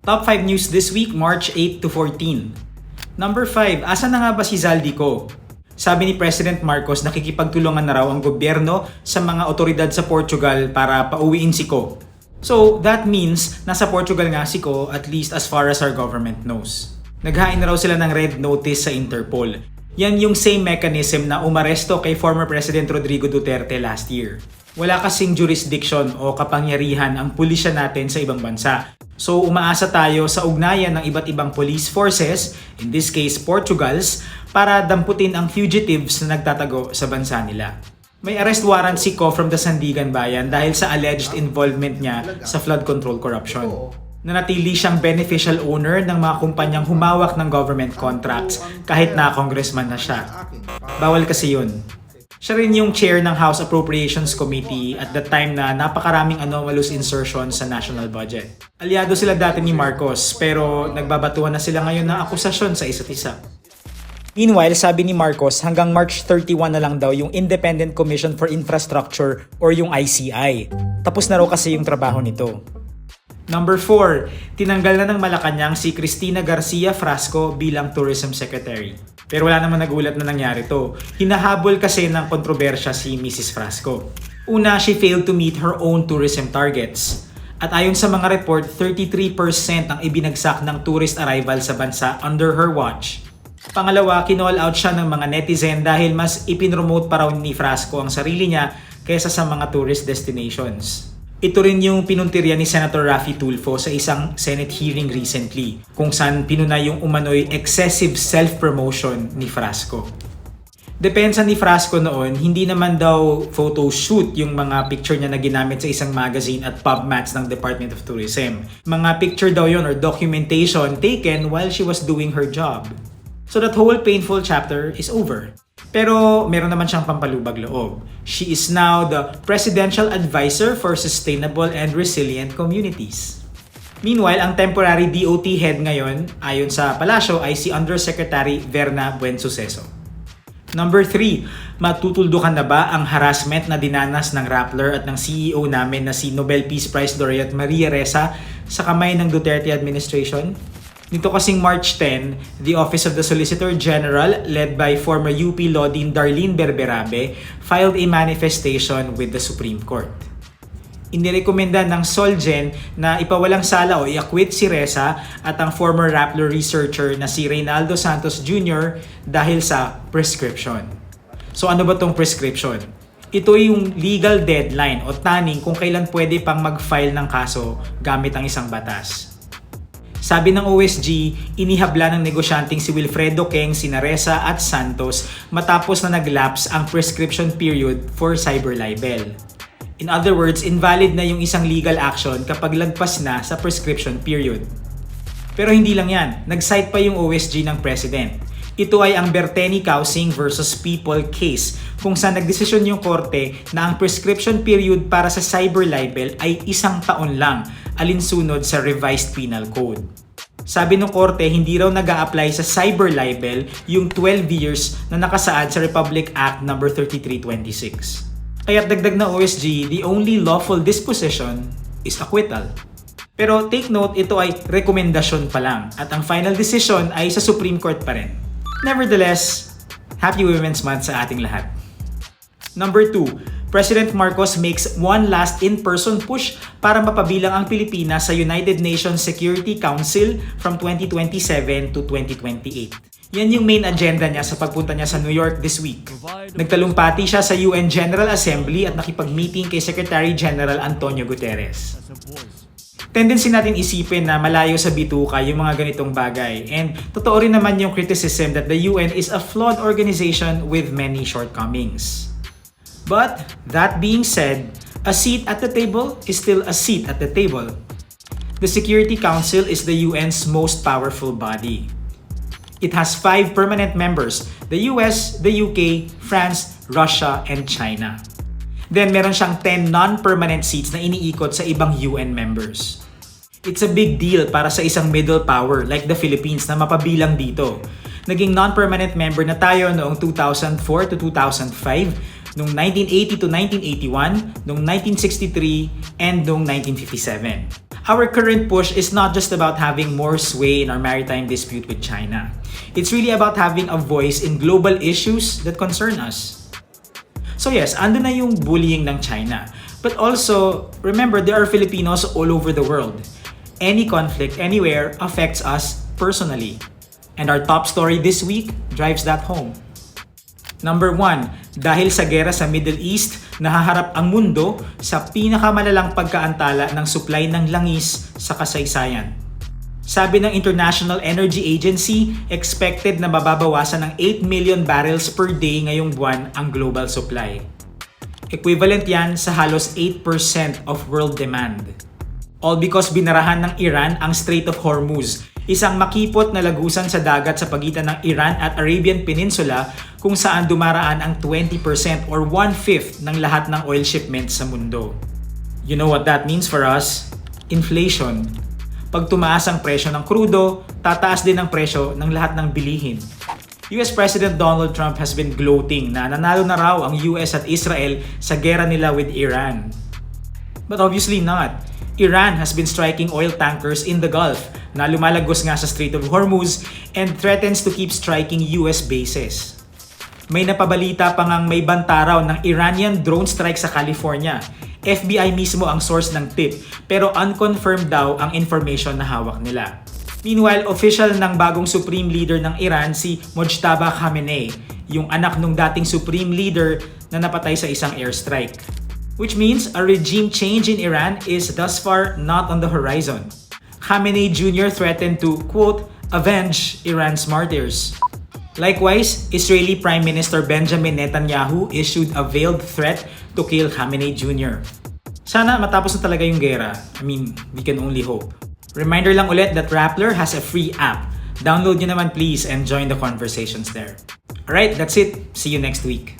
Top 5 news this week, March 8 to 14. Number 5, asan na nga ba si Zaldico? Sabi ni President Marcos, nakikipagtulungan na raw ang gobyerno sa mga otoridad sa Portugal para pauwiin si Ko. So, that means nasa Portugal nga si Ko, at least as far as our government knows. Naghain na raw sila ng red notice sa Interpol. Yan yung same mechanism na umaresto kay former President Rodrigo Duterte last year. Wala kasing jurisdiction o kapangyarihan ang pulisya natin sa ibang bansa. So umaasa tayo sa ugnayan ng iba't ibang police forces, in this case Portugal's, para damputin ang fugitives na nagtatago sa bansa nila. May arrest warrant si Ko from the Sandigan Bayan dahil sa alleged involvement niya sa flood control corruption. Nanatili siyang beneficial owner ng mga kumpanyang humawak ng government contracts kahit na congressman na siya. Bawal kasi yun. Siya rin yung chair ng House Appropriations Committee at the time na napakaraming anomalous insertions sa national budget. Aliado sila dati ni Marcos pero nagbabatuhan na sila ngayon ng akusasyon sa isa't isa. Meanwhile, sabi ni Marcos, hanggang March 31 na lang daw yung Independent Commission for Infrastructure or yung ICI. Tapos na raw kasi yung trabaho nito. Number 4, tinanggal na ng Malacanang si Cristina Garcia Frasco bilang Tourism Secretary. Pero wala naman nagulat na nangyari to. Hinahabol kasi ng kontrobersya si Mrs. Frasco. Una, she failed to meet her own tourism targets. At ayon sa mga report, 33% ang ibinagsak ng tourist arrival sa bansa under her watch. Pangalawa, kinall out siya ng mga netizen dahil mas ipinromote pa raw ni Frasco ang sarili niya kaysa sa mga tourist destinations. Ito rin yung pinuntirya ni Senator Raffy Tulfo sa isang Senate hearing recently kung saan pinunay yung umano'y excessive self-promotion ni Frasco. Depensa ni Frasco noon, hindi naman daw photo shoot yung mga picture niya na ginamit sa isang magazine at pub mats ng Department of Tourism. Mga picture daw yun or documentation taken while she was doing her job. So that whole painful chapter is over. Pero meron naman siyang pampalubag loob. She is now the Presidential Advisor for Sustainable and Resilient Communities. Meanwhile, ang temporary DOT head ngayon, ayon sa palasyo, ay si Undersecretary Verna Buensuceso. Number 3, matutuldukan na ba ang harassment na dinanas ng Rappler at ng CEO namin na si Nobel Peace Prize laureate Maria Ressa sa kamay ng Duterte administration? Nito kasing March 10, the Office of the Solicitor General, led by former UP Law Dean Darlene Berberabe, filed a manifestation with the Supreme Court. Inirekomenda ng Solgen na ipawalang sala o i-acquit si Ressa at ang former Rappler researcher na si Reynaldo Santos Jr. dahil sa prescription. So ano ba tong prescription? Ito yung legal deadline o taning kung kailan pwede pang mag-file ng kaso gamit ang isang batas. Sabi ng OSG, inihabla ng negosyanteng si Wilfredo Keng, sina Ressa at Santos matapos na nag-lapse ang prescription period for cyber libel. In other words, invalid na yung isang legal action kapag lagpas na sa prescription period. Pero hindi lang yan, nag-cite pa yung OSG ng President. Ito ay ang Berteni Causing versus People case kung saan nagdesisyon yung korte na ang prescription period para sa cyber libel ay 1 taon lang alinsunod sa revised penal code. Sabi ng korte, hindi raw nag-a-apply sa cyber libel yung 12 years na nakasaad sa Republic Act No. 3326. Kaya dagdag na OSG, the only lawful disposition is acquittal. Pero take note, ito ay rekomendasyon pa lang at ang final decision ay sa Supreme Court pa rin. Nevertheless, Happy Women's Month sa ating lahat. Number 2, President Marcos makes one last in-person push para mapabilang ang Pilipinas sa United Nations Security Council from 2027 to 2028. Yan yung main agenda niya sa pagpunta niya sa New York this week. Nagtalumpati siya sa UN General Assembly at nakipag-meeting kay Secretary General Antonio Guterres. Tendency natin isipin na malayo sa bituka yung mga ganitong bagay. And totoo rin naman yung criticism that the UN is a flawed organization with many shortcomings. But that being said, a seat at the table is still a seat at the table. The Security Council is the UN's most powerful body. It has 5 permanent members, the US, the UK, France, Russia, and China. Then meron siyang 10 non-permanent seats na iniikot sa ibang UN members. It's a big deal para sa isang middle power like the Philippines na mapabilang dito. Naging non-permanent member na tayo noong 2004 to 2005, noong 1980 to 1981, noong 1963, and noong 1957. our current push is not just about having more sway in our maritime dispute with China. It's really about having a voice in global issues that concern us. So yes, andun na yung bullying ng China. But also, remember, there are Filipinos all over the world. Any conflict anywhere affects us personally. And our top story this week drives that home. Number 1, dahil sa gera sa Middle East, nahaharap ang mundo sa pinakamalalang pagkaantala ng supply ng langis sa kasaysayan. Sabi ng International Energy Agency, expected na mababawasan ng 8 million barrels per day ngayong buwan ang global supply. Equivalent yan sa halos 8% of world demand. All because binarahan ng Iran ang Strait of Hormuz, isang makipot na lagusan sa dagat sa pagitan ng Iran at Arabian Peninsula kung saan dumaraan ang 20% or 1/5 ng lahat ng oil shipments sa mundo. You know what that means for us? Inflation. Pag tumaas ang presyo ng krudo, tataas din ang presyo ng lahat ng bilihin. US President Donald Trump has been gloating na nanalo na raw ang US at Israel sa gera nila with Iran. But obviously not. Iran has been striking oil tankers in the Gulf na lumalagos nga sa Strait of Hormuz and threatens to keep striking US bases. May napabalita pa ngang may banta raw ng Iranian drone strike sa California. FBI mismo ang source ng tip pero unconfirmed daw ang information na hawak nila. Meanwhile, official ng bagong Supreme Leader ng Iran si Mojtaba Khamenei, yung anak ng dating Supreme Leader na napatay sa isang airstrike. Which means a regime change in Iran is thus far not on the horizon. Khamenei Jr. threatened to, quote, avenge Iran's martyrs. Likewise, Israeli Prime Minister Benjamin Netanyahu issued a veiled threat to kill Khamenei Jr. Sana matapos na talaga yung gera. I mean, we can only hope. Reminder lang ulit that Rappler has a free app. Download nyo naman please and join the conversations there. Alright, that's it. See you next week.